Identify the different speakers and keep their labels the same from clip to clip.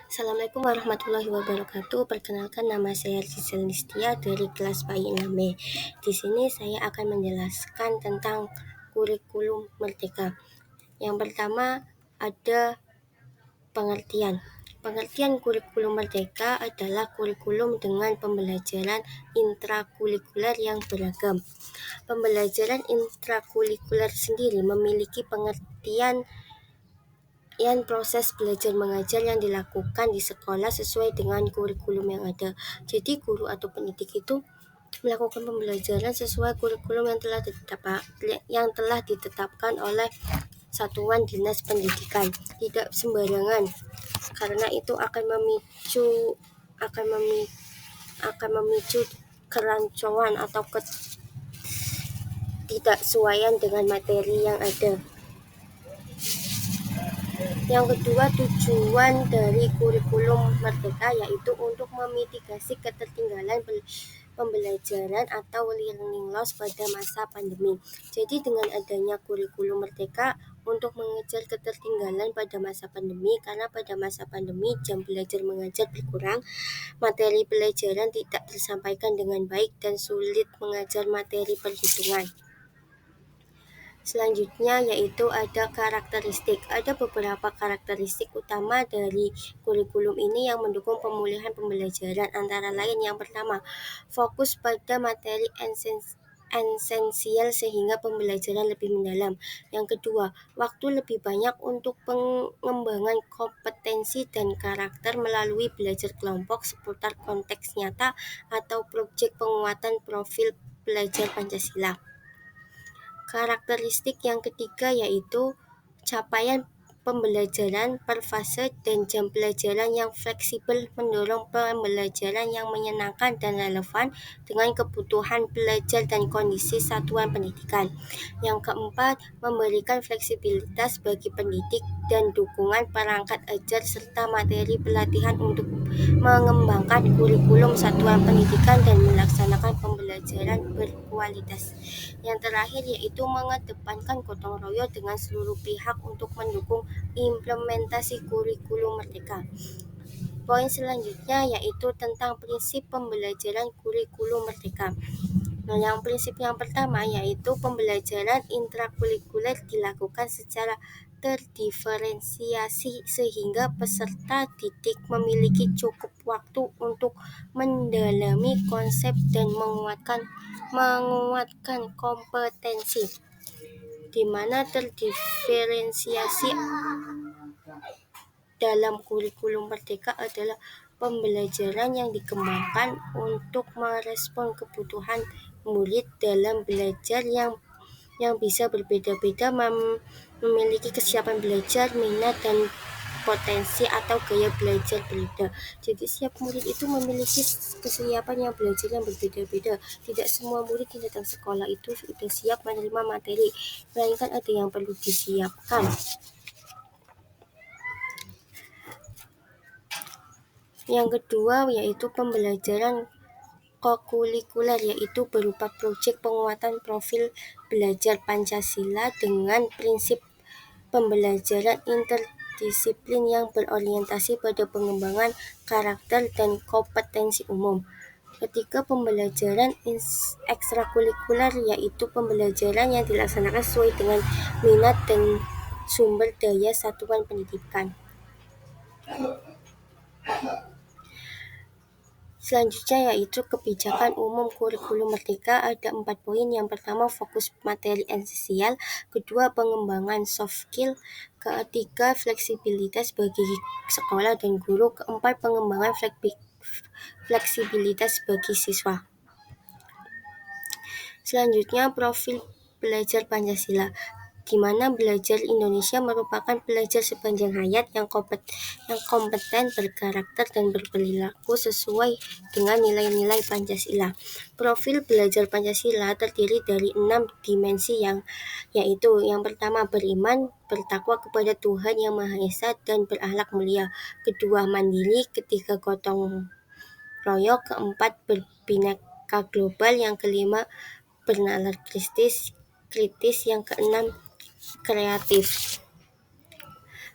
Speaker 1: Assalamualaikum warahmatullahi wabarakatuh. Perkenalkan, nama saya Rizal Nistia dari kelas PAI 6B. Di sini saya akan menjelaskan tentang kurikulum Merdeka. Yang pertama ada pengertian. Pengertian kurikulum Merdeka adalah kurikulum dengan pembelajaran intrakurikuler yang beragam. Pembelajaran intrakurikuler sendiri memiliki pengertian proses belajar mengajar yang dilakukan di sekolah sesuai dengan kurikulum yang ada. Jadi guru atau pendidik itu melakukan pembelajaran sesuai kurikulum yang telah ditetapkan oleh Satuan Dinas Pendidikan, tidak sembarangan, karena itu akan memicu kerancuan atau ketidaksesuaian dengan materi yang ada. Yang kedua, tujuan dari kurikulum Merdeka yaitu untuk memitigasi ketertinggalan pembelajaran atau learning loss pada masa pandemi. Jadi dengan adanya kurikulum Merdeka untuk mengejar ketertinggalan pada masa pandemi, karena pada masa pandemi jam belajar mengajar berkurang, materi pelajaran tidak tersampaikan dengan baik dan sulit mengajar materi perhitungan. Selanjutnya yaitu ada karakteristik. Ada beberapa karakteristik utama dari kurikulum ini yang mendukung pemulihan pembelajaran, antara lain yang pertama, fokus pada materi esensial sehingga pembelajaran lebih mendalam. Yang kedua, waktu lebih banyak untuk pengembangan kompetensi dan karakter melalui belajar kelompok seputar konteks nyata atau proyek penguatan profil pelajar Pancasila. Karakteristik yang ketiga yaitu capaian pembelajaran per fase dan jam pelajaran yang fleksibel mendorong pembelajaran yang menyenangkan dan relevan dengan kebutuhan pelajar dan kondisi satuan pendidikan. Yang keempat, memberikan fleksibilitas bagi pendidik dan dukungan perangkat ajar serta materi pelatihan untuk mengembangkan kurikulum satuan pendidikan dan melaksanakan pembelajaran berkualitas. Yang terakhir yaitu mengedepankan gotong royong dengan seluruh pihak untuk mendukung implementasi kurikulum Merdeka. Poin selanjutnya yaitu tentang prinsip pembelajaran kurikulum Merdeka. Nah, yang prinsip yang pertama yaitu pembelajaran intrakurikuler dilakukan secara terdiferensiasi sehingga peserta didik memiliki cukup waktu untuk mendalami konsep dan menguatkan kompetensi, di mana terdiferensiasi dalam kurikulum Merdeka adalah pembelajaran yang dikembangkan untuk merespon kebutuhan murid dalam belajar yang bisa berbeda-beda, memiliki kesiapan belajar, minat, dan potensi atau gaya belajar berbeda. Jadi setiap murid itu memiliki kesiapan yang belajar yang berbeda-beda. Tidak semua murid yang datang sekolah itu sudah siap menerima materi, melainkan ada yang perlu disiapkan. Yang kedua yaitu pembelajaran kokurikuler, yaitu berupa proyek penguatan profil belajar Pancasila dengan prinsip pembelajaran interdisiplin yang berorientasi pada pengembangan karakter dan kompetensi umum. Ketiga, pembelajaran ekstrakurikuler, yaitu pembelajaran yang dilaksanakan sesuai dengan minat dan sumber daya satuan pendidikan. Selanjutnya yaitu kebijakan umum kurikulum Merdeka, ada 4 poin. Yang pertama, fokus materi esensial. Kedua, pengembangan soft skill. Ketiga, fleksibilitas bagi sekolah dan guru. Keempat, pengembangan fleksibilitas bagi siswa. Selanjutnya, profil belajar Pancasila, di mana belajar Indonesia merupakan belajar sepanjang hayat yang kompeten, berkarakter, dan berperilaku sesuai dengan nilai-nilai Pancasila. Profil belajar Pancasila terdiri dari 6 dimensi yaitu yang pertama, beriman, bertakwa kepada Tuhan Yang Maha Esa, dan berakhlak mulia. Kedua, mandiri. Ketiga, gotong royong. Keempat, berbineka global. Yang kelima, bernalar kritis. Yang keenam, kreatif.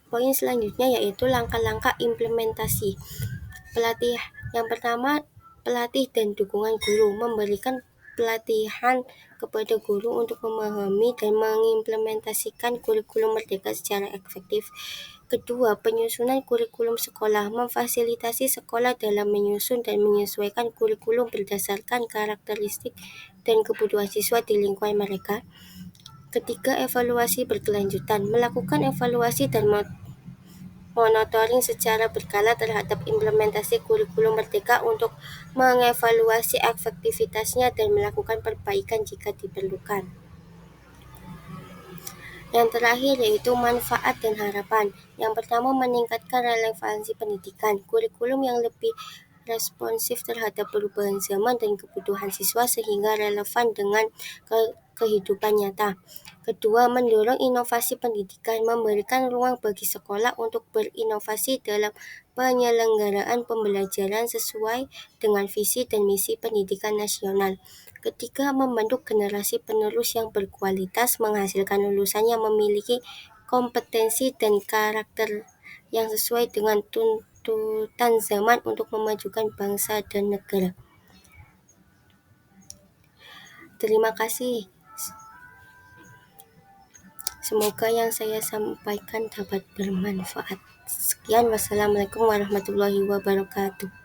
Speaker 1: Poin selanjutnya yaitu langkah-langkah implementasi. Yang pertama, pelatih dan dukungan guru. Memberikan pelatihan kepada guru untuk memahami dan mengimplementasikan kurikulum Merdeka secara efektif. Kedua, penyusunan kurikulum sekolah. Memfasilitasi sekolah dalam menyusun dan menyesuaikan kurikulum berdasarkan karakteristik dan kebutuhan siswa di lingkungan mereka. Ketiga, evaluasi berkelanjutan. Melakukan evaluasi dan monitoring secara berkala terhadap implementasi kurikulum Merdeka untuk mengevaluasi efektivitasnya dan melakukan perbaikan jika diperlukan. Yang terakhir yaitu manfaat dan harapan. Yang pertama, meningkatkan relevansi pendidikan. Kurikulum yang lebih responsif terhadap perubahan zaman dan kebutuhan siswa sehingga relevan dengan kehidupan nyata. Kedua, mendorong inovasi pendidikan, memberikan ruang bagi sekolah untuk berinovasi dalam penyelenggaraan pembelajaran sesuai dengan visi dan misi pendidikan nasional. Ketiga, membentuk generasi penerus yang berkualitas, menghasilkan lulusan yang memiliki kompetensi dan karakter yang sesuai dengan tuntutan zaman untuk memajukan bangsa dan negara. Terima kasih. Semoga yang saya sampaikan dapat bermanfaat. Sekian, wassalamualaikum warahmatullahi wabarakatuh.